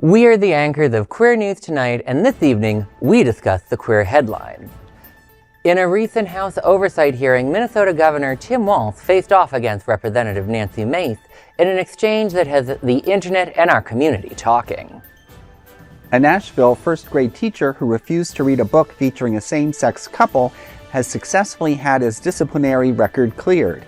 We are the anchors of Queer News Tonight, and this evening, we discuss the queer headlines. In a recent House oversight hearing, Minnesota Governor Tim Walz faced off against Representative Nancy Mace in an exchange that has the internet and our community talking. A Nashville first-grade teacher who refused to read a book featuring a same-sex couple has successfully had his disciplinary record cleared.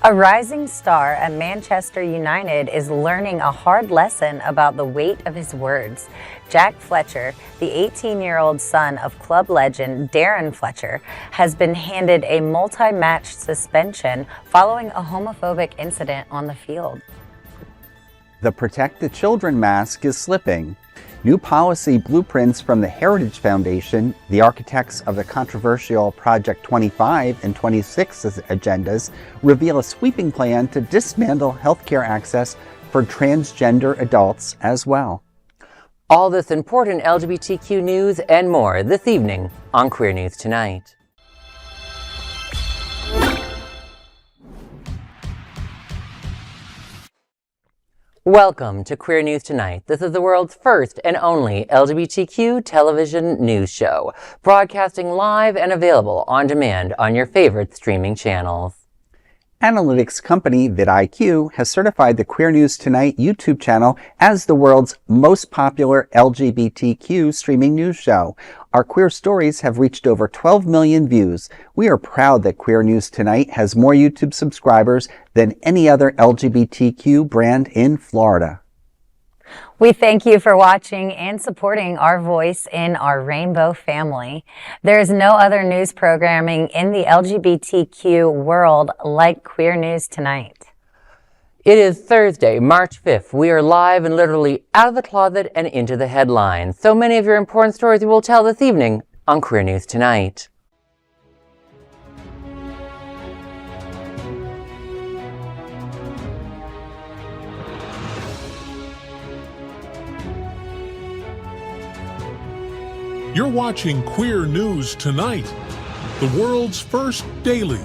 A rising star at Manchester United is learning a hard lesson about the weight of his words. Jack Fletcher, the 18-year-old son of club legend Darren Fletcher, has been handed a multi-match suspension following a homophobic incident on the field. The Protect the Children mask is slipping. New policy blueprints from the Heritage Foundation, the architects of the controversial Project 25 and 26 agendas, reveal a sweeping plan to dismantle healthcare access for transgender adults as well. All this important LGBTQ news and more this evening on Queer News Tonight. Welcome to Queer News Tonight. This is the world's first and only LGBTQ television news show, broadcasting live and available on demand on your favorite streaming channels. Analytics company vidIQ has certified the Queer News Tonight YouTube channel as the world's most popular LGBTQ streaming news show. Our queer stories have reached over 12 million views. We are proud that Queer News Tonight has more YouTube subscribers than any other LGBTQ brand in Florida. We thank you for watching and supporting our voice in our rainbow family. There is no other news programming in the LGBTQ world like Queer News Tonight. It is Thursday, March 5th. We are live and literally out of the closet and into the headlines. So many of your important stories we will tell this evening on Queer News Tonight. You're watching Queer News Tonight, the world's first daily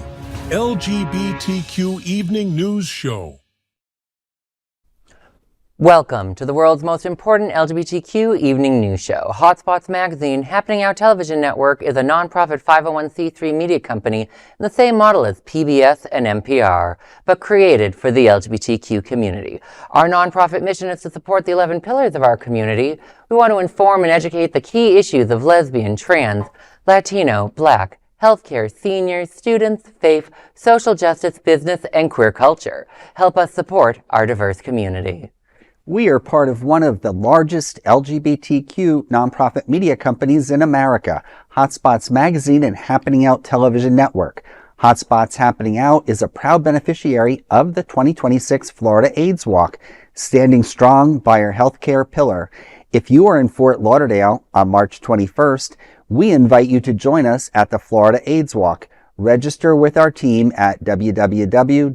LGBTQ evening news show. Welcome to the world's most important LGBTQ evening news show. Hotspots Magazine, Happening Out Television Network, is a nonprofit 501c3 media company in the same model as PBS and NPR, but created for the LGBTQ community. Our nonprofit mission is to support the 11 pillars of our community. We want to inform and educate the key issues of lesbian, trans, Latino, Black, healthcare, seniors, students, faith, social justice, business, and queer culture. Help us support our diverse community. We are part of one of the largest LGBTQ nonprofit media companies in America, Hotspots Magazine and Happening Out Television Network. Hotspots Happening Out is a proud beneficiary of the 2026 Florida AIDS Walk, standing strong by our healthcare pillar. If you are in Fort Lauderdale on March 21st, we invite you to join us at the Florida AIDS Walk. Register with our team at www.faw.lgbt.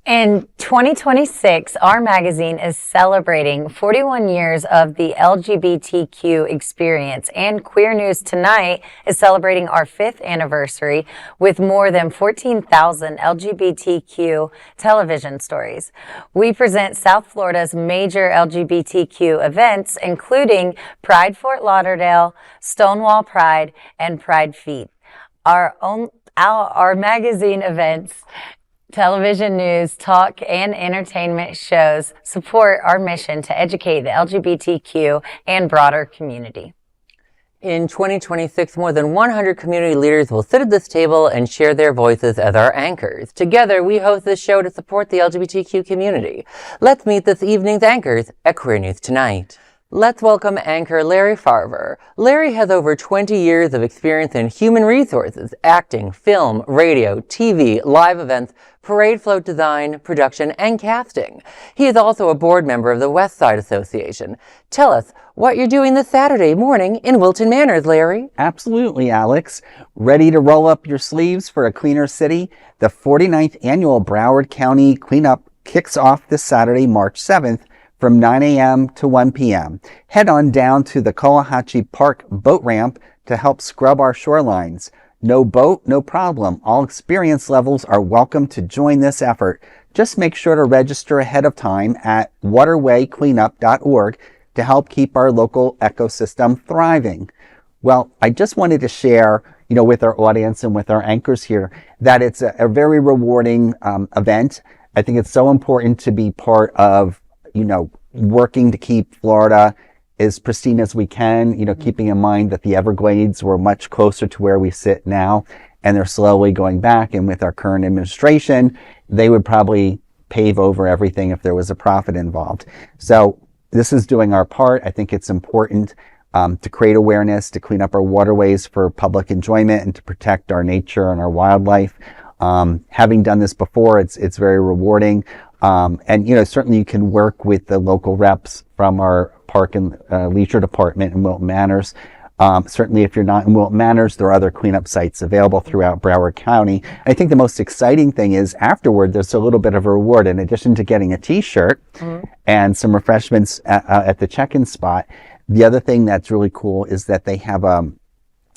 In 2026, our magazine is celebrating 41 years of the LGBTQ experience, and Queer News Tonight is celebrating our 5th anniversary with more than 14,000 LGBTQ television stories. We present South Florida's major LGBTQ events, including Pride Fort Lauderdale, Stonewall Pride, and Pride Feet. Our magazine events, television news, talk, and entertainment shows support our mission to educate the LGBTQ and broader community. In 2026, more than 100 community leaders will sit at this table and share their voices as our anchors. Together, we host this show to support the LGBTQ community. Let's meet this evening's anchors at Queer News Tonight. Let's welcome anchor Larry Farver. Larry has over 20 years of experience in human resources, acting, film, radio, TV, live events, parade float design, production, and casting. He is also a board member of the West Side Association. Tell us what you're doing this Saturday morning in Wilton Manors, Larry. Absolutely, Alex. Ready to roll up your sleeves for a cleaner city? The 49th annual Broward County Cleanup kicks off this Saturday, March 7th, from 9 a.m. to 1 p.m. Head on down to the Colohatchee Park boat ramp to help scrub our shorelines. No boat, no problem. All experience levels are welcome to join this effort. just make sure to register ahead of time at waterwaycleanup.org to help keep our local ecosystem thriving. Well, I just wanted to share, with our audience and with our anchors here, that it's a very rewarding event. I think it's so important to be part of, working to keep Florida as pristine as we can, keeping in mind that the Everglades were much closer to where we sit now, and they're slowly going back. And with our current administration, they would probably pave over everything if there was a profit involved. So this is doing our part. I think it's important to create awareness, to clean up our waterways for public enjoyment, and to protect our nature and our wildlife. Having done this before, it's very rewarding. And certainly you can work with the local reps from our Park and Leisure Department in Wilton Manors. Certainly if you're not in Wilton Manors, there are other cleanup sites available throughout Broward County. I think the most exciting thing is afterward, there's a little bit of a reward. In addition to getting a t-shirt and some refreshments at the check-in spot, the other thing that's really cool is that they have an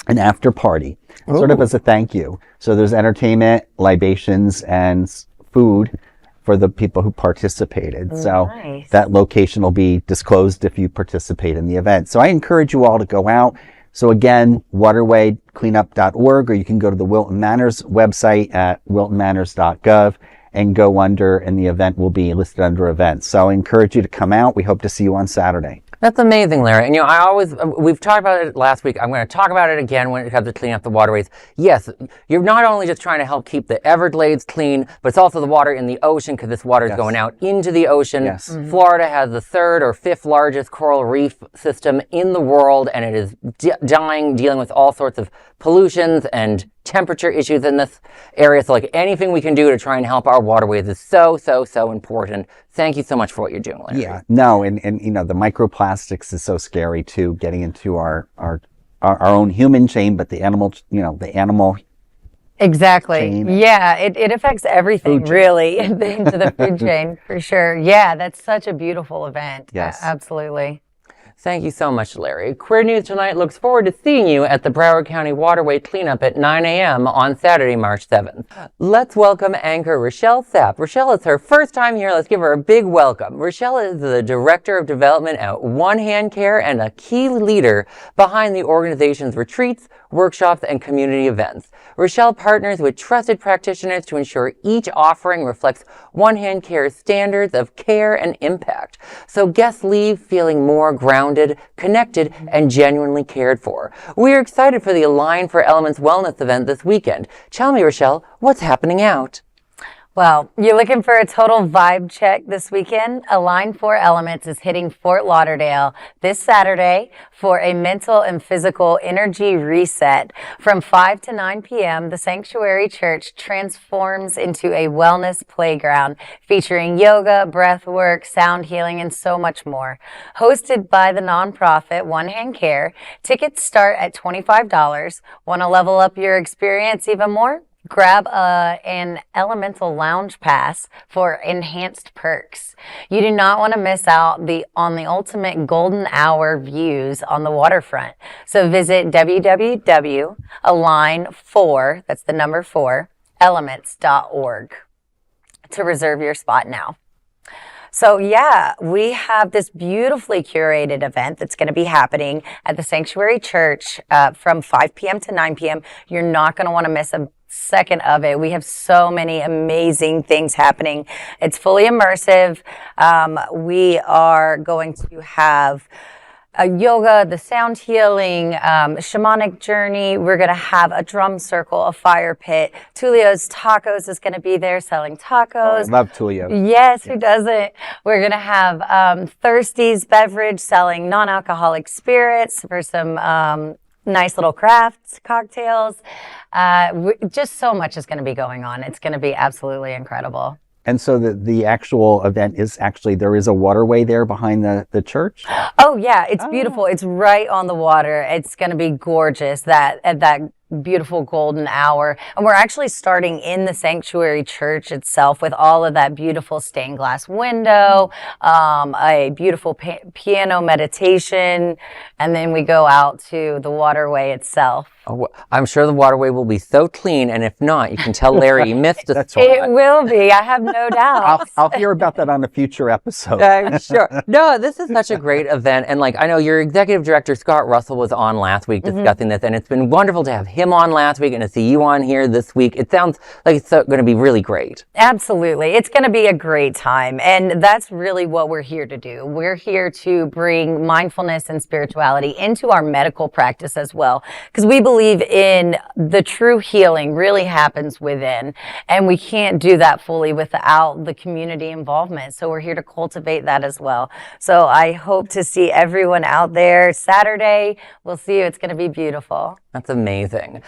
after party, sort of as a thank you. So there's entertainment, libations, and food for the people who participated. So Nice. that location will be disclosed if you participate in the event. So I encourage you all to go out. So again, waterwaycleanup.org, or you can go to the Wilton Manors website at wiltonmanors.gov and go under, and the event will be listed under events. So I encourage you to come out. We hope to see you on Saturday. That's amazing, Larry. And we've talked about it last week. I'm going to talk about it again when it comes to cleaning up the waterways. Yes, you're not only just trying to help keep the Everglades clean, but it's also the water in the ocean, because this water is going out into the ocean. Yes. Florida has the 3rd or 5th largest coral reef system in the world, and it is dealing with all sorts of pollutions and temperature issues in this area. So anything we can do to try and help our waterways is so, so, so important. Thank you so much for what you're doing, Larry. Yeah, no, and the microplastics is so scary too, getting into our own human chain, but the animal, the animal Exactly. chain. Yeah, it affects everything really into the food chain for sure. Yeah, that's such a beautiful event. Yes. Absolutely. Thank you so much, Larry. Queer News Tonight looks forward to seeing you at the Broward County Waterway cleanup at 9 a.m. on Saturday, March 7th. Let's welcome anchor Rochelle Sapp. Rochelle, it's her first time here. Let's give her a big welcome. Rochelle is the Director of Development at One Hand Care and a key leader behind the organization's retreats, workshops, and community events. Rochelle partners with trusted practitioners to ensure each offering reflects One Hand Care's standards of care and impact, so guests leave feeling more grounded, connected, and genuinely cared for. We're excited for the Align for Elements Wellness event this weekend. Tell me, Rochelle, what's happening out? Well, you're looking for a total vibe check this weekend? Align 4 Elements is hitting Fort Lauderdale this Saturday for a mental and physical energy reset. From 5 to 9 p.m., the Sanctuary Church transforms into a wellness playground featuring yoga, breath work, sound healing, and so much more. Hosted by the nonprofit One Hand Care, tickets start at $25. Want to level up your experience even more? Grab an Elemental Lounge Pass for enhanced perks. You do not want to miss out on the ultimate golden hour views on the waterfront. So visit www.align4, that's the number 4, elements.org to reserve your spot now. So yeah, we have this beautifully curated event that's going to be happening at the Sanctuary Church from 5 p.m. to 9 p.m. You're not going to want to miss a second of it. We have so many amazing things happening. It's fully immersive. We are going to have yoga, the sound healing, shamanic journey. We're going to have a drum circle, a fire pit. Tulio's Tacos is going to be there selling tacos. I love Tulio. Yes, who doesn't? We're going to have Thirsty's Beverage selling non-alcoholic spirits for some nice little crafts, cocktails. Just so much is going to be going on. It's going to be absolutely incredible. And so the actual event is actually, there is a waterway there behind the church? Oh yeah, it's beautiful. It's right on the water. It's going to be gorgeous. That beautiful golden hour. And we're actually starting in the sanctuary church itself with all of that beautiful stained glass window, a beautiful piano meditation, and then we go out to the Waterway itself. Oh, I'm sure the Waterway will be so clean, and if not, you can tell Larry you missed a That's spot. It will be, I have no doubt. I'll hear about that on a future episode. Sure. No, this is such a great event. And I know your executive director, Scott Russell, was on last week discussing this. And it's been wonderful to have him on last week and to see you on here this week. It sounds like it's going to be really great. Absolutely. It's going to be a great time. And that's really what we're here to do. We're here to bring mindfulness and spirituality into our medical practice as well. Because we believe in the true healing really happens within. And we can't do that fully without the community involvement. So we're here to cultivate that as well. So I hope to see everyone out there Saturday. We'll see you. It's going to be beautiful. That's amazing.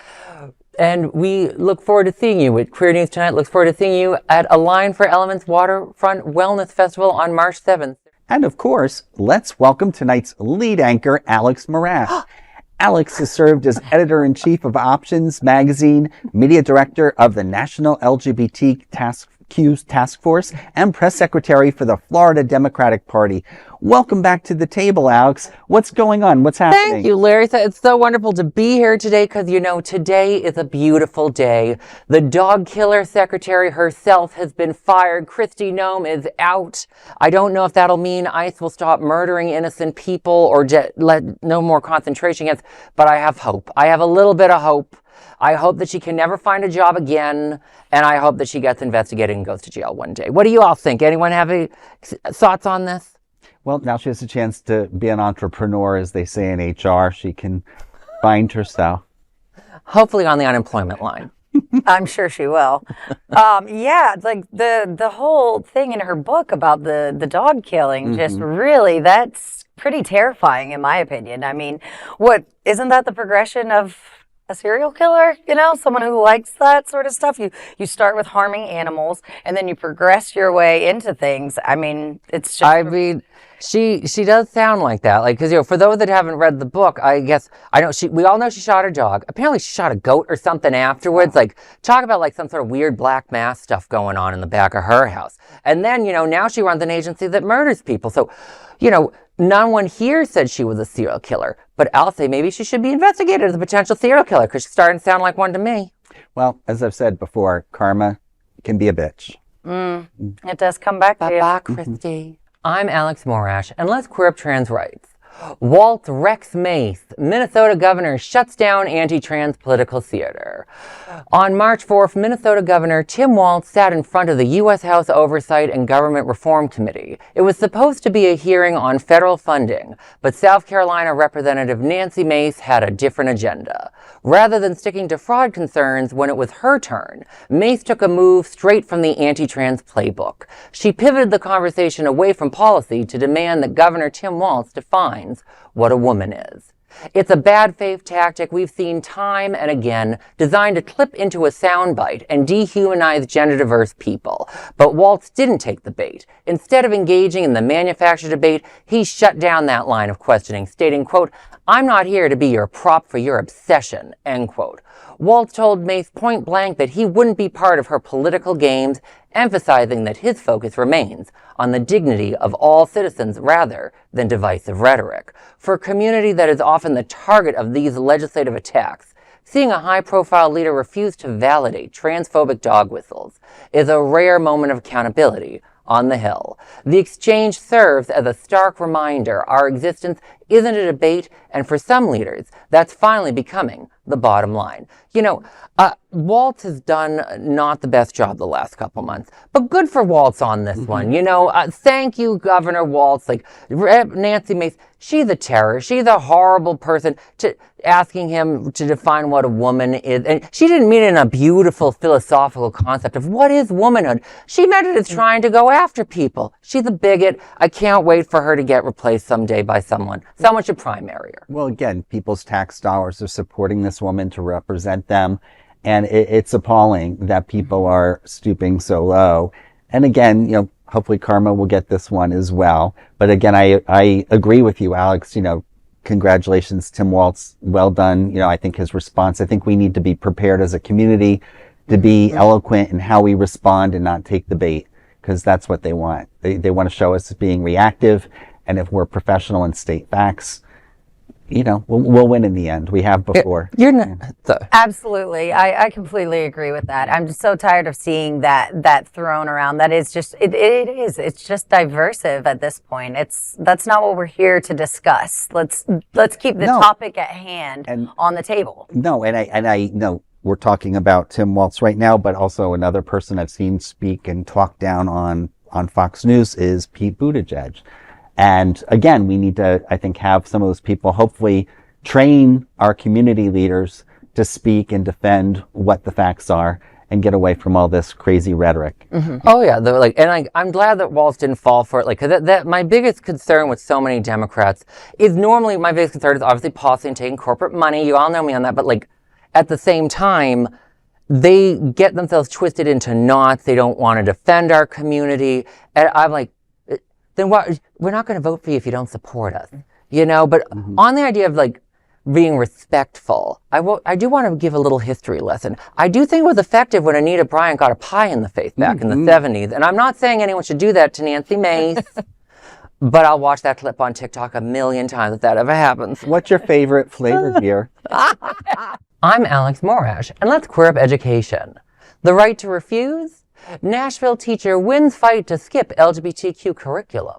And we look forward to seeing you at Queer News Tonight. Looks forward to seeing you at Align for Elements Waterfront Wellness Festival on March 7th. And of course, let's welcome tonight's lead anchor, Alex Morash. Alex has served as editor-in-chief of Options magazine, media director of the National LGBT Task Force, and press secretary for the Florida Democratic Party. Welcome back to the table, Alex. What's going on? What's happening? Thank you, Larry. It's so wonderful to be here today because, today is a beautiful day. The dog killer secretary herself has been fired. Kristi Noem is out. I don't know if that'll mean ICE will stop murdering innocent people or let no more concentration camps, but I have hope. I have a little bit of hope. I hope that she can never find a job again, and I hope that she gets investigated and goes to jail one day. What do you all think? Anyone have any thoughts on this? Well, now she has a chance to be an entrepreneur, as they say in HR. She can find herself. Hopefully on the unemployment line. I'm sure she will. The whole thing in her book about the dog killing, just really, that's pretty terrifying in my opinion. I mean, isn't that the progression of a serial killer? Someone who likes that sort of stuff. You start with harming animals and then you progress your way into things. I mean, it's just... She does sound like that. Because, for those that haven't read the book, we all know she shot her dog. Apparently she shot a goat or something afterwards. Talk about some sort of weird black mass stuff going on in the back of her house. And then, now she runs an agency that murders people. So, no one here said she was a serial killer, but I'll say maybe she should be investigated as a potential serial killer because she's starting to sound like one to me. Well, as I've said before, karma can be a bitch. It does come back to you. Bye-bye, Kristi. I'm Alex Morash, and let's queer up trans rights. Walz wrecks Mace. Minnesota governor shuts down anti-trans political theater. On March 4th, Minnesota Governor Tim Walz sat in front of the U.S. House Oversight and Government Reform Committee. It was supposed to be a hearing on federal funding, but South Carolina Representative Nancy Mace had a different agenda. Rather than sticking to fraud concerns when it was her turn, Mace took a move straight from the anti-trans playbook. She pivoted the conversation away from policy to demand that Governor Tim Walz defines what a woman is. It's a bad faith tactic we've seen time and again, designed to clip into a soundbite and dehumanize gender-diverse people. But Walz didn't take the bait. Instead of engaging in the manufactured debate, he shut down that line of questioning, stating, quote, "I'm not here to be your prop for your obsession," end quote. Walz told Mace point blank that he wouldn't be part of her political games, emphasizing that his focus remains on the dignity of all citizens rather than divisive rhetoric. For a community that is often the target of these legislative attacks, seeing a high-profile leader refuse to validate transphobic dog whistles is a rare moment of accountability on the Hill. The exchange serves as a stark reminder our existence isn't a debate, and for some leaders, that's finally becoming the bottom line. Walz has done not the best job the last couple months, but good for Walz on this one. Thank you, Governor Walz. Nancy Mace, she's a terror. She's a horrible person asking him to define what a woman is. And she didn't mean it in a beautiful philosophical concept of what is womanhood. She meant it as trying to go after people. She's a bigot. I can't wait for her to get replaced someday by someone. Someone should primary her. Well, again, people's tax dollars are supporting this woman to represent them. And it's appalling that people are stooping so low. And again, hopefully karma will get this one as well. But again, I agree with you, Alex. congratulations, Tim Walz. Well done. You know, I think his response, I think we need to be prepared as a community to be eloquent in how we respond and not take the bait, because that's what they want. They want to show us as being reactive. And if we're professional and state facts, you know, we'll win in the end. We have before. You're not. Absolutely. I completely agree with that. I'm just so tired of seeing that thrown around. That is just, it is. It's just diversive at this point. That's not what we're here to discuss. Let's keep the topic at hand and on the table. No, and I know we're talking about Tim Walz right now, but also another person I've seen speak and talk down on Fox News is Pete Buttigieg. And again, we need to, I think, have some of those people hopefully train our community leaders to speak and defend what the facts are and get away from all this crazy rhetoric. Mm-hmm. Oh yeah, I'm glad that Walz didn't fall for it. Like, cause that my biggest concern with so many Democrats is normally my biggest concern is obviously policy and taking corporate money. You all know me on that, but like at the same time, they get themselves twisted into knots. They don't want to defend our community, and I'm like, then what? We're not going to vote for you if you don't support us, you know? But on the idea of like being respectful, I do want to give a little history lesson. I do think it was effective when Anita Bryant got a pie in the face back in the 70s. And I'm not saying anyone should do that to Nancy Mace, but I'll watch that clip on TikTok a million times if that ever happens. What's your favorite flavored beer? I'm Alex Morash, and let's queer up education. The right to refuse? Nashville teacher wins fight to skip LGBTQ curriculum.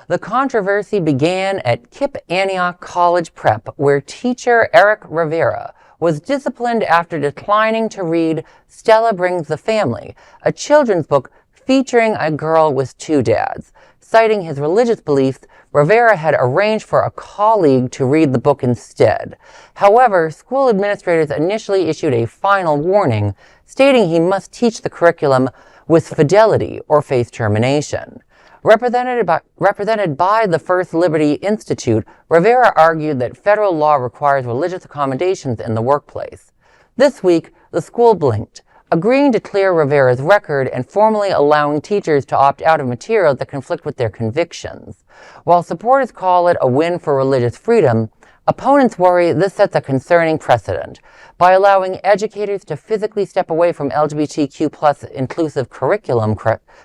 The controversy began at Kip Antioch College Prep, where teacher Eric Rivera was disciplined after declining to read Stella Brings the Family, a children's book featuring a girl with two dads. Citing his religious beliefs, Rivera had arranged for a colleague to read the book instead. However, school administrators initially issued a final warning, stating he must teach the curriculum with fidelity or face termination. Represented by the First Liberty Institute, Rivera argued that federal law requires religious accommodations in the workplace. This week, the school blinked, agreeing to clear Rivera's record and formally allowing teachers to opt out of materials that conflict with their convictions. While supporters call it a win for religious freedom, opponents worry this sets a concerning precedent. By allowing educators to physically step away from LGBTQ plus inclusive curriculum,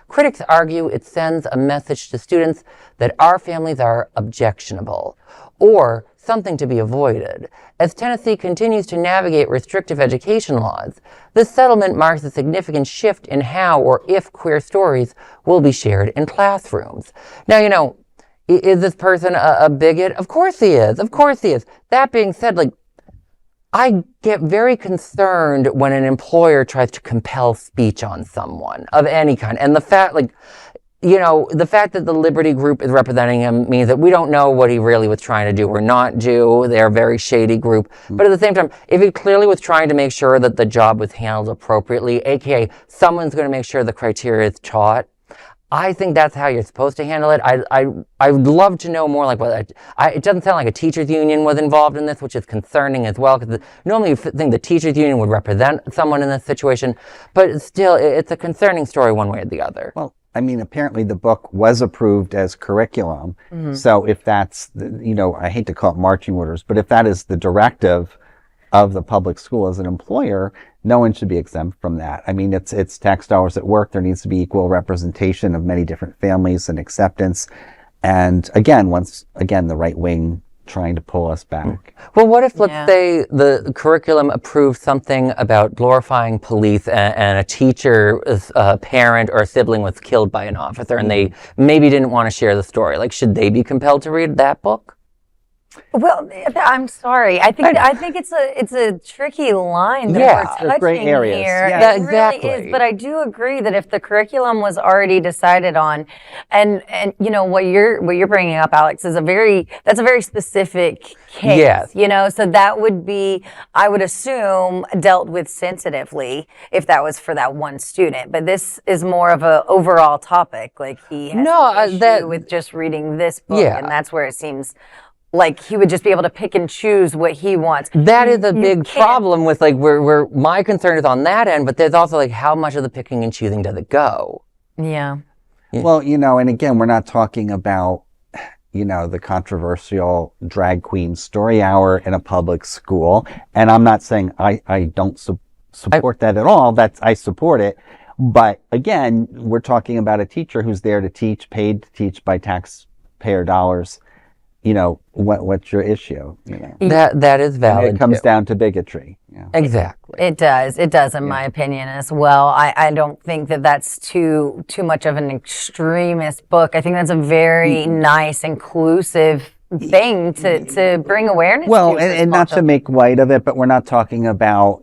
critics argue it sends a message to students that our families are objectionable, or something to be avoided. As Tennessee continues to navigate restrictive education laws, this settlement marks a significant shift in how or if queer stories will be shared in classrooms. Now, you know, is this person a bigot? Of course he is. Of course he is. That being said, like, I get very concerned when an employer tries to compel speech on someone of any kind. And the fact, like, you know, the fact that the Liberty Group is representing him means that we don't know what he really was trying to do or not do. They're a very shady group. But at the same time, if he clearly was trying to make sure that the job was handled appropriately, aka someone's going to make sure the criteria is taught, I think that's how you're supposed to handle it. I would love to know more, like, what it doesn't sound like a teachers union was involved in this, which is concerning as well, because normally you think the teachers union would represent someone in this situation, but still, it's a concerning story one way or the other. Well, I mean, apparently the book was approved as curriculum. So if that's, you know, I hate to call it marching orders, but if that is the directive of the public school as an employer, no one should be exempt from that. I mean, it's tax dollars at work. There needs to be equal representation of many different families and acceptance. And again, the right wing trying to pull us back. Well, what if, let's say, the curriculum approved something about glorifying police and a teacher's parent or a sibling was killed by an officer and they maybe didn't want to share the story? Like, should they be compelled to read that book? Well, I'm sorry. I think it's a tricky line that we're touching gray areas. here. Yeah, it exactly. really is. But I do agree that if the curriculum was already decided on, and you know what you're bringing up, Alex, is that's a very specific case. Yes. You know, so that would be, I would assume, dealt with sensitively if that was for that one student. But this is more of a overall topic. Like, he has an issue with just reading this book, and that's where it seems like he would just be able to pick and choose what he wants. That is a big problem with, like, where my concern is on that end, but there's also, like, how much of the picking and choosing does it go? Yeah. Well, you know, and again, we're not talking about, the controversial drag queen story hour in a public school. And I'm not saying I don't support that at all. I support it. But again, we're talking about a teacher who's there to teach, paid to teach by taxpayer dollars. What's your issue? That is valid. And it comes down to bigotry. Yeah. Exactly. It does in my opinion as well. I don't think that that's too much of an extremist book. I think that's a very nice, inclusive thing to bring awareness to. And not to make light of it, but we're not talking about,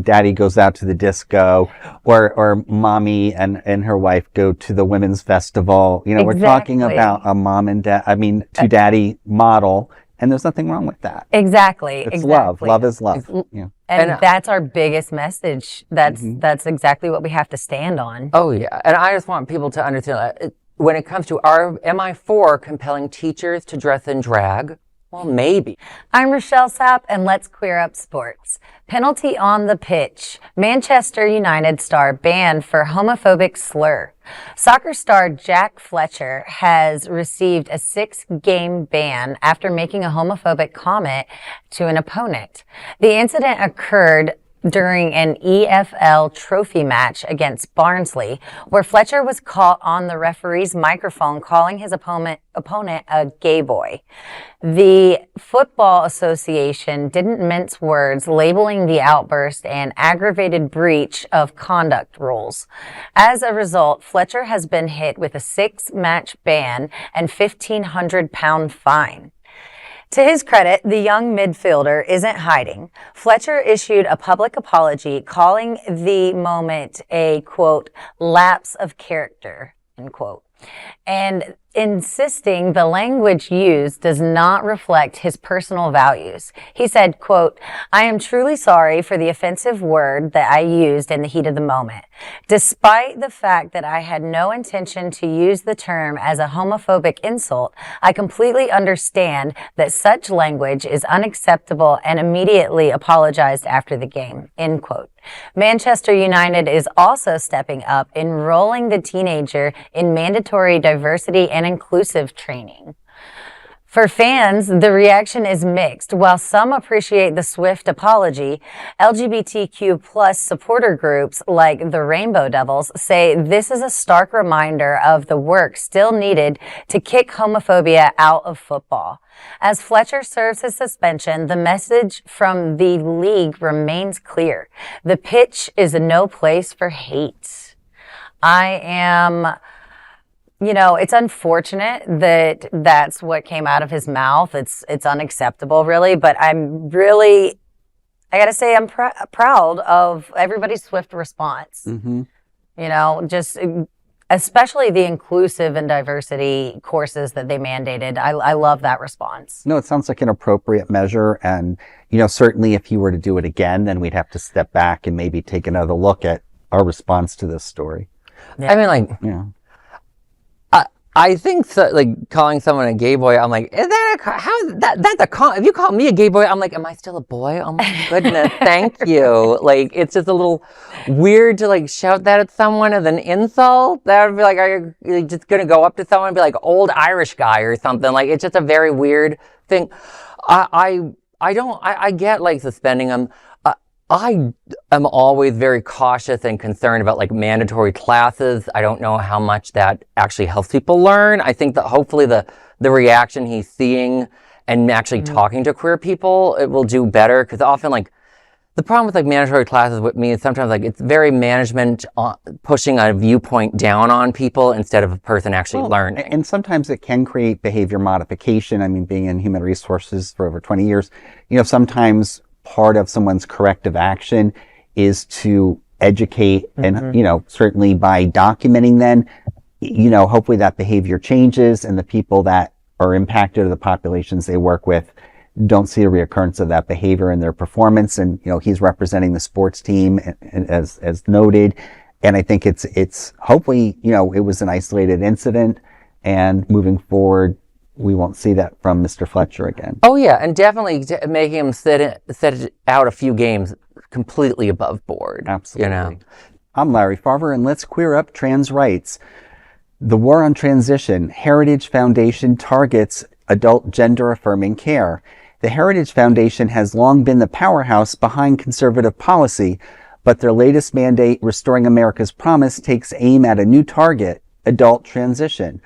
daddy goes out to the disco or mommy and her wife go to the women's festival. We're talking about a mom and to daddy model, and there's nothing wrong with that. Exactly. It's love. Love is love. Yeah. And that's our biggest message. That's exactly what we have to stand on. Oh yeah. And I just want people to understand that when it comes to am I for compelling teachers to dress in drag? Well, maybe. I'm Rochelle Sapp, and let's queer up sports. Penalty on the pitch. Manchester United star banned for homophobic slur. Soccer star Jack Fletcher has received a 6-game ban after making a homophobic comment to an opponent. The incident occurred during an EFL trophy match against Barnsley, where Fletcher was caught on the referee's microphone calling his opponent a gay boy. The Football Association didn't mince words, labeling the outburst an aggravated breach of conduct rules. As a result, Fletcher has been hit with a 6-match ban and £1,500 fine. To his credit, the young midfielder isn't hiding. Fletcher issued a public apology, calling the moment a, quote, lapse of character, end quote, and insisting the language used does not reflect his personal values. He said, quote, I am truly sorry for the offensive word that I used in the heat of the moment. Despite the fact that I had no intention to use the term as a homophobic insult, I completely understand that such language is unacceptable and immediately apologized after the game, end quote. Manchester United is also stepping up, enrolling the teenager in mandatory diversity and inclusive training. For fans, the reaction is mixed. While some appreciate the swift apology, LGBTQ plus supporter groups like the Rainbow Devils say this is a stark reminder of the work still needed to kick homophobia out of football. As Fletcher serves his suspension, the message from the league remains clear. The pitch is no place for hate. It's unfortunate that that's what came out of his mouth. It's unacceptable, really. But I gotta say, I'm proud of everybody's swift response. Mm-hmm. Just especially the inclusive and diversity courses that they mandated. I love that response. No, it sounds like an appropriate measure. And, certainly if he were to do it again, then we'd have to step back and maybe take another look at our response to this story. Yeah. Yeah. I think calling someone a gay boy, I'm like, is that that's a con? If you call me a gay boy, I'm like, am I still a boy? Oh my goodness, thank you. It's just a little weird to shout that at someone as an insult. That would be like, are you just gonna go up to someone and be like, old Irish guy or something? It's just a very weird thing. I get suspending them. I am always very cautious and concerned about mandatory classes. I don't know how much that actually helps people learn. I think that hopefully the reaction he's seeing and actually talking to queer people, it will do better. Because often the problem with mandatory classes with me is sometimes it's very management pushing a viewpoint down on people instead of a person actually learning. And sometimes it can create behavior modification. Being in human resources for over 20 years, sometimes part of someone's corrective action is to educate and, certainly by documenting then, hopefully that behavior changes and the people that are impacted or the populations they work with don't see a reoccurrence of that behavior in their performance. And, he's representing the sports team as noted. And I think it's hopefully, it was an isolated incident, and moving forward, we won't see that from Mr. Fletcher again. Oh yeah, and definitely making him sit out a few games completely above board. Absolutely. I'm Larry Farver, and let's queer up trans rights. The war on transition. Heritage Foundation targets adult gender-affirming care. The Heritage Foundation has long been the powerhouse behind conservative policy, but their latest mandate, Restoring America's Promise, takes aim at a new target, adult transition.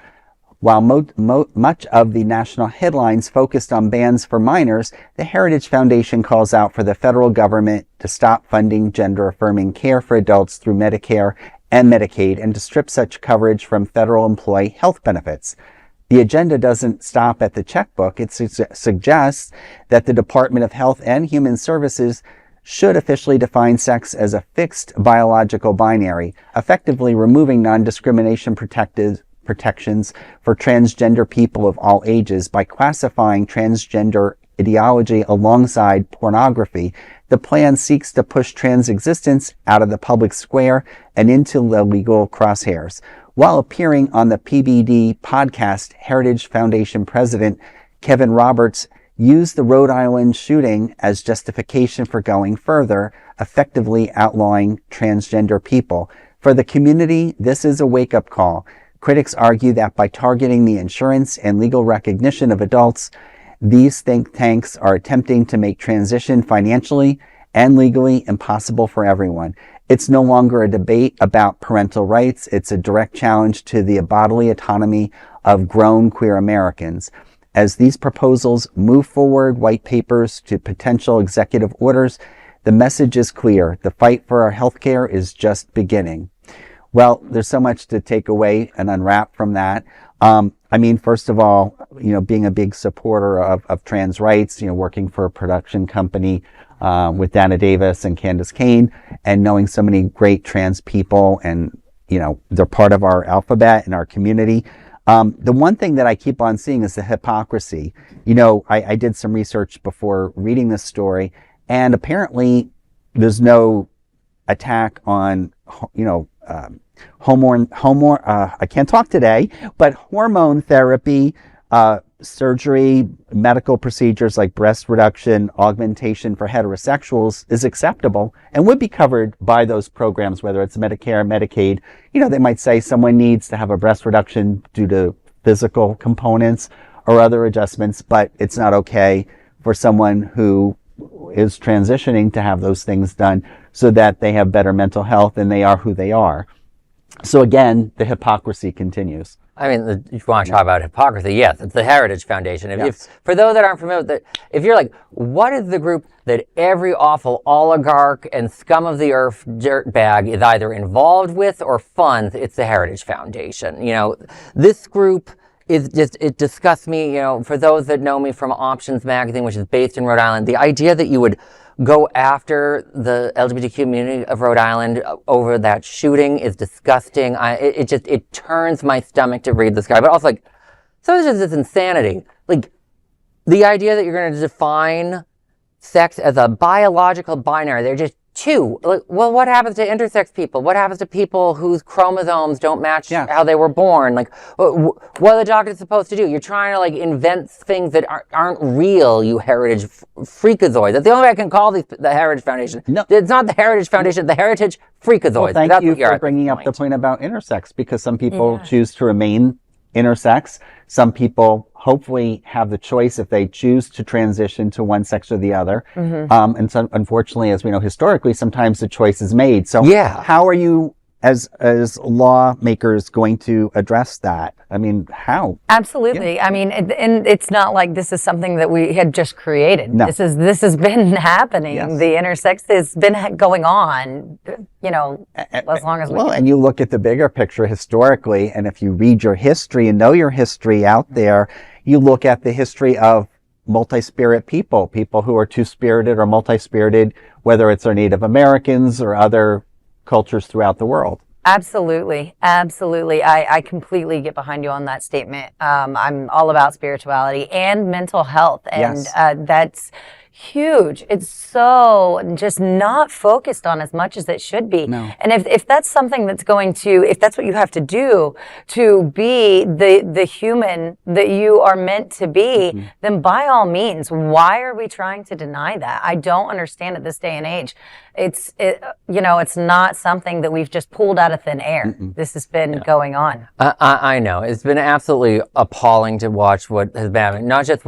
While much of the national headlines focused on bans for minors, the Heritage Foundation calls out for the federal government to stop funding gender-affirming care for adults through Medicare and Medicaid and to strip such coverage from federal employee health benefits. The agenda doesn't stop at the checkbook. It suggests that the Department of Health and Human Services should officially define sex as a fixed biological binary, effectively removing non-discrimination protections for transgender people of all ages by classifying transgender ideology alongside pornography. The plan seeks to push trans existence out of the public square and into the legal crosshairs. While appearing on the PBD podcast, Heritage Foundation President Kevin Roberts used the Rhode Island shooting as justification for going further, effectively outlawing transgender people. For the community, this is a wake-up call. Critics argue that by targeting the insurance and legal recognition of adults, these think tanks are attempting to make transition financially and legally impossible for everyone. It's no longer a debate about parental rights. It's a direct challenge to the bodily autonomy of grown queer Americans. As these proposals move forward, white papers to potential executive orders, the message is clear. The fight for our healthcare is just beginning. Well, there's so much to take away and unwrap from that. First of all, being a big supporter of trans rights, working for a production company with Dana Davis and Candace Kane, and knowing so many great trans people, and they're part of our alphabet and our community. The one thing that I keep on seeing is the hypocrisy. I did some research before reading this story, and apparently there's no attack on I can't talk today, but hormone therapy, surgery, medical procedures like breast reduction, augmentation for heterosexuals is acceptable and would be covered by those programs, whether it's Medicare, Medicaid. They might say someone needs to have a breast reduction due to physical components or other adjustments, but it's not okay for someone who is transitioning to have those things done so that they have better mental health and they are who they are. So again, the hypocrisy continues. If you want to talk about hypocrisy, yes, it's the Heritage Foundation. If for those that aren't familiar with it, if you're like, what is the group that every awful oligarch and scum of the earth dirtbag is either involved with or funds, it's the Heritage Foundation. This group is just, it disgusts me. For those that know me from Options Magazine, which is based in Rhode Island, the idea that you would go after the LGBT community of Rhode Island over that shooting is disgusting. It turns my stomach to read this guy. But also, so it's just this insanity. The idea that you're going to define sex as a biological binary, they're just two. Well, what happens to intersex people? What happens to people whose chromosomes don't match how they were born? What are the doctors supposed to do? You're trying to invent things that aren't real, you heritage freakazoids. That's the only way I can call the Heritage Foundation. No. It's not the Heritage Foundation, the Heritage freakazoids. Well, thank you for bringing up the point about intersex, because some people choose to remain intersex. Some people hopefully have the choice if they choose to transition to one sex or the other. Mm-hmm. And so, unfortunately, as we know historically, sometimes the choice is made. So how are you as lawmakers going to address that? How? Absolutely. Yeah. And it's not like this is something that we had just created. No. This has been happening. Yes. The intersex has been going on, as long as we can. And you look at the bigger picture historically, and if you read your history and know your history out there, you look at the history of multi-spirit people who are two-spirited or multi-spirited, whether it's our Native Americans or other cultures throughout the world. Absolutely. I completely get behind you on that statement. I'm all about spirituality and mental health, and that's huge. It's so just not focused on as much as it should be. No. And if that's something that's if that's what you have to do to be the human that you are meant to be, then by all means, why are we trying to deny that? I don't understand at this day and age. It's not something that we've just pulled out of thin air. This has been going on. I know. It's been absolutely appalling to watch what has been happening, not just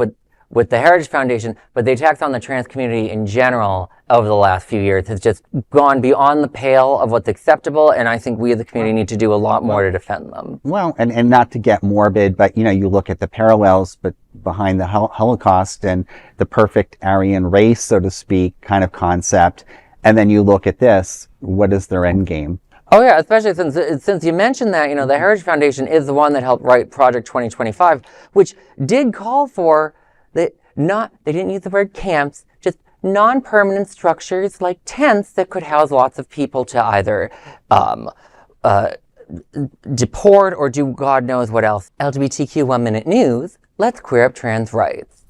with the Heritage Foundation, but the attacks on the trans community in general over the last few years has just gone beyond the pale of what's acceptable, and I think we as a community need to do a lot more to defend them. Well, and not to get morbid, but you look at the parallels but behind the Holocaust and the perfect Aryan race, so to speak, kind of concept, and then you look at this, what is their end game? Oh yeah, especially since you mentioned that, the Heritage Foundation is the one that helped write Project 2025, which did call for they didn't use the word camps, just non-permanent structures like tents that could house lots of people to either deport or do God knows what else. LGBTQ 1 Minute News, let's queer up trans rights.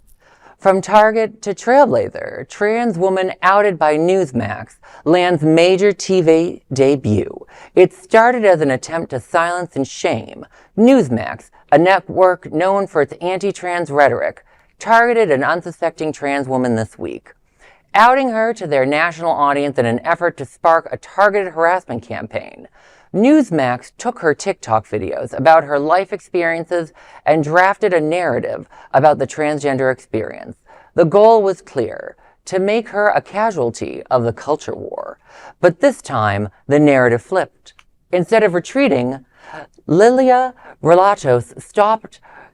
From Target to Trailblazer, trans woman outed by Newsmax lands major TV debut. It started as an attempt to silence and shame. Newsmax, a network known for its anti-trans rhetoric, targeted an unsuspecting trans woman this week, outing her to their national audience in an effort to spark a targeted harassment campaign. Newsmax took her TikTok videos about her life experiences and drafted a narrative about the transgender experience. The goal was clear: to make her a casualty of the culture war. But this time, the narrative flipped. Instead of retreating, Lilia Relatos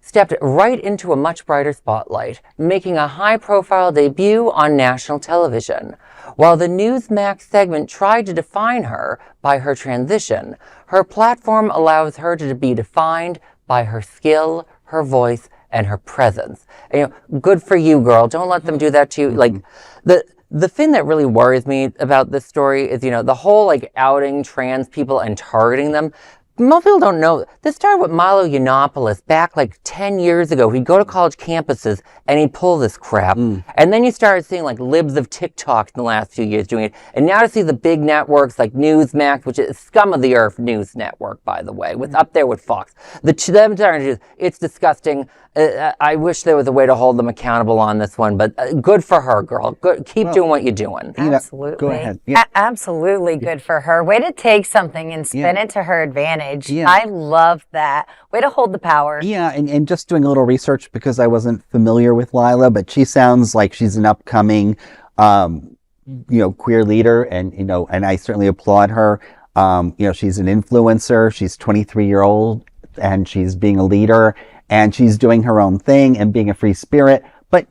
stepped right into a much brighter spotlight, making a high-profile debut on national television. While the Newsmax segment tried to define her by her transition, her platform allows her to be defined by her skill, her voice, and her presence. And, good for you, girl. Don't let them do that to you. Like, the thing that really worries me about this story is, the whole, outing trans people and targeting them. Most people don't know. This started with Milo Yiannopoulos back 10 years ago. He'd go to college campuses and he'd pull this crap. And then you started seeing libs of TikTok in the last few years doing it. And now to see the big networks like Newsmax, which is scum of the earth news network, by the way, up there with Fox. It's disgusting. I wish there was a way to hold them accountable on this one, but good for her, girl. Good, keep doing what you're doing. Absolutely. Go ahead. Yeah. Absolutely good for her. Way to take something and spin it to her advantage. Yeah. I love that. Way to hold the power. Yeah, and just doing a little research because I wasn't familiar with Lila, but she sounds like she's an upcoming, queer leader, and and I certainly applaud her. She's an influencer. She's 23-year-old, and she's being a leader. And she's doing her own thing and being a free spirit, but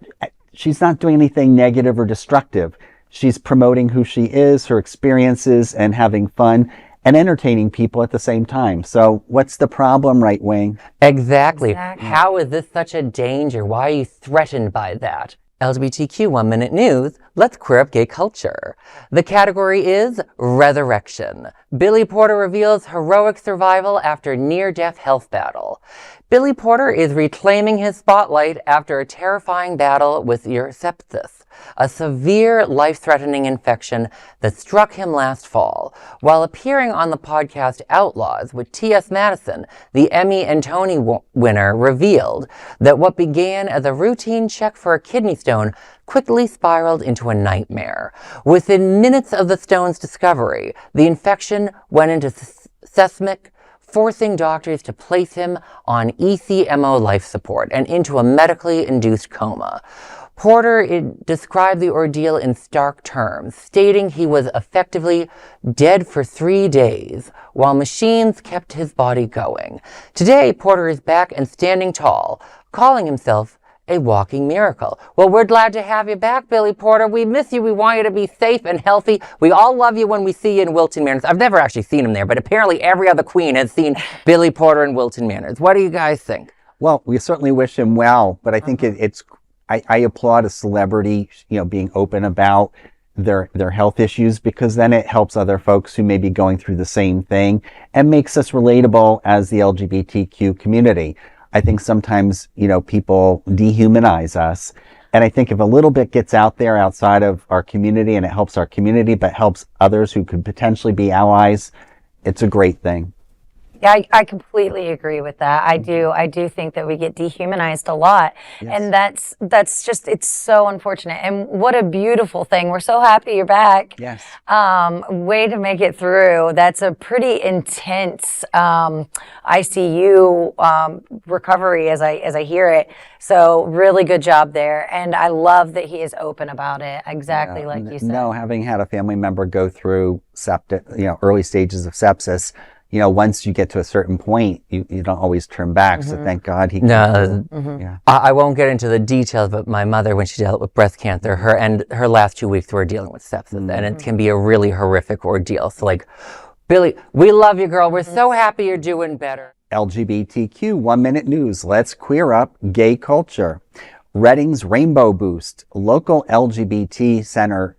she's not doing anything negative or destructive. She's promoting who she is, her experiences, and having fun and entertaining people at the same time. So what's the problem, right wing? Exactly. How is this such a danger? Why are you threatened by that? LGBTQ 1 Minute News, let's queer up gay culture. The category is Resurrection. Billy Porter reveals heroic survival after near-death health battle. Billy Porter is reclaiming his spotlight after a terrifying battle with sepsis, a severe life-threatening infection that struck him last fall. While appearing on the podcast Outlaws with T.S. Madison, the Emmy and Tony winner revealed that what began as a routine check for a kidney stone quickly spiraled into a nightmare. Within minutes of the stone's discovery, the infection went into seismic, forcing doctors to place him on ECMO life support and into a medically induced coma. Porter described the ordeal in stark terms, stating he was effectively dead for 3 days, while machines kept his body going. Today, Porter is back and standing tall, calling himself a walking miracle. Well, we're glad to have you back, Billy Porter. We miss you. We want you to be safe and healthy. We all love you when we see you in Wilton Manors. I've never actually seen him there, but apparently every other queen has seen Billy Porter in Wilton Manors. What do you guys think? Well, we certainly wish him well, but I think I applaud a celebrity, being open about their health issues, because then it helps other folks who may be going through the same thing and makes us relatable as the LGBTQ community. I think sometimes, people dehumanize us, And I think if a little bit gets out there outside of our community and it helps our community, but helps others who could potentially be allies, it's a great thing. Yeah, I completely agree with that. I do think that we get dehumanized a lot. Yes. And that's just, it's so unfortunate. And what a beautiful thing. We're so happy you're back. Yes. Way to make it through. That's a pretty intense ICU recovery as I hear it. So really good job there. And I love that he is open about it. Exactly like you said. No, having had a family member go through early stages of sepsis, once you get to a certain point, you don't always turn back. So thank God he. Yeah. I won't get into the details, but my mother, when she dealt with breast cancer, her last 2 weeks were dealing with sepsis, and it can be a really horrific ordeal. So, like, Billy, we love you, girl. We're so happy you're doing better. LGBTQ 1 Minute News. Let's queer up gay culture. Reading's Rainbow Boost. Local LGBT center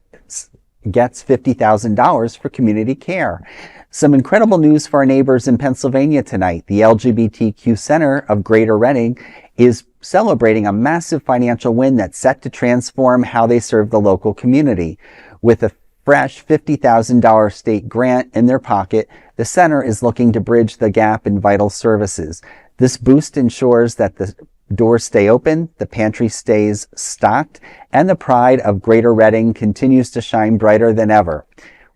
gets $50,000 for community care. Some incredible news for our neighbors in Pennsylvania tonight. The LGBTQ Center of Greater Reading is celebrating a massive financial win that's set to transform how they serve the local community. With a fresh $50,000 state grant in their pocket, the center is looking to bridge the gap in vital services. This boost ensures that the doors stay open, the pantry stays stocked, and the pride of Greater Reading continues to shine brighter than ever.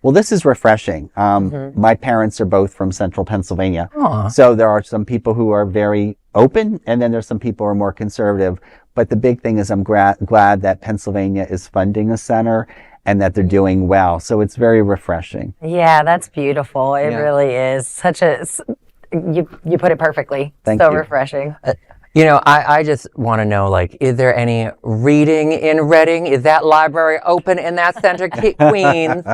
Well, this is refreshing. My parents are both from central Pennsylvania. Aww. So there are some people who are very open, and then there's some people who are more conservative. But the big thing is I'm glad that Pennsylvania is funding a center and that they're doing well. So it's very refreshing. Yeah, that's beautiful. It really is. Such a, you put it perfectly. Thank so you. refreshing. I just want to know, like, is there any reading in Reading? Is that library open in that center, Queens?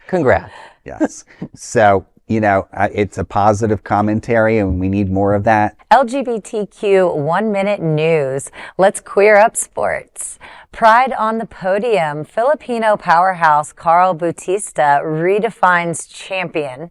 Congrats. Yes. So, it's a positive commentary and we need more of that. LGBTQ 1 Minute News. Let's queer up sports. Pride on the Podium. Filipino powerhouse Karl Bautista redefines champion.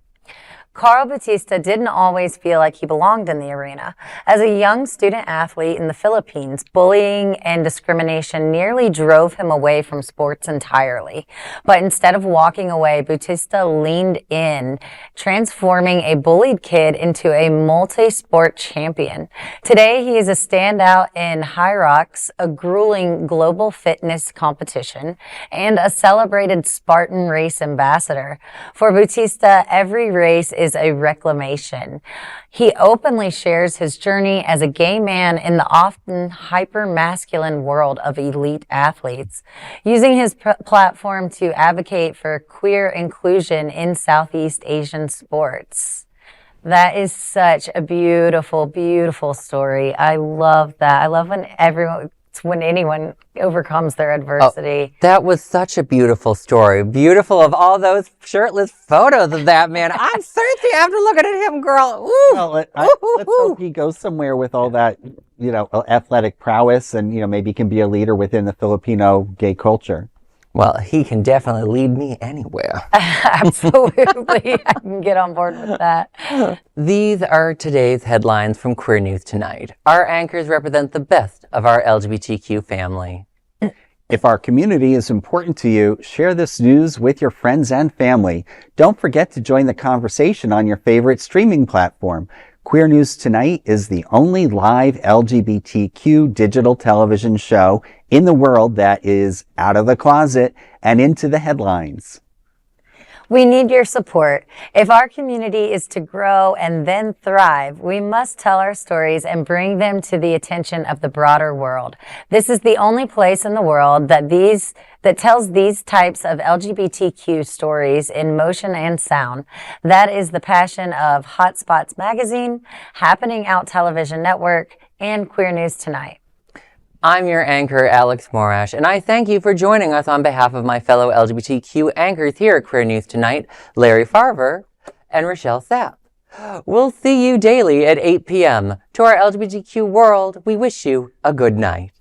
Karl Bautista didn't always feel like he belonged in the arena. As a young student athlete in the Philippines, bullying and discrimination nearly drove him away from sports entirely. But instead of walking away, Bautista leaned in, transforming a bullied kid into a multi-sport champion. Today, he is a standout in High Rocks, a grueling global fitness competition, and a celebrated Spartan race ambassador. For Bautista, every race is a reclamation. He openly shares his journey as a gay man in the often hyper-masculine world of elite athletes, using his platform to advocate for queer inclusion in Southeast Asian sports. That is such a beautiful, beautiful story. I love that. I love when anyone overcomes their adversity. Oh, that was such a beautiful story. Beautiful of all those shirtless photos of that man. I'm thirsty after looking at him, girl. Ooh. Well, let's hope he goes somewhere with all that, athletic prowess and, maybe can be a leader within the Filipino gay culture. Well, he can definitely lead me anywhere. Absolutely. I can get on board with that. These are today's headlines from Queer News Tonight. Our anchors represent the best of our LGBTQ family. If our community is important to you, share this news with your friends and family. Don't forget to join the conversation on your favorite streaming platform. Queer News Tonight is the only live LGBTQ digital television show in the world that is out of the closet and into the headlines. We need your support. If our community is to grow and then thrive, we must tell our stories and bring them to the attention of the broader world. This is the only place in the world that tells these types of LGBTQ stories in motion and sound. That is the passion of Hotspots Magazine, Happening Out Television Network, and Queer News Tonight. I'm your anchor, Alex Morash, and I thank you for joining us on behalf of my fellow LGBTQ anchors here at Queer News Tonight, Larry Farver and Rochelle Sapp. We'll see you daily at 8 p.m. To our LGBTQ world, we wish you a good night.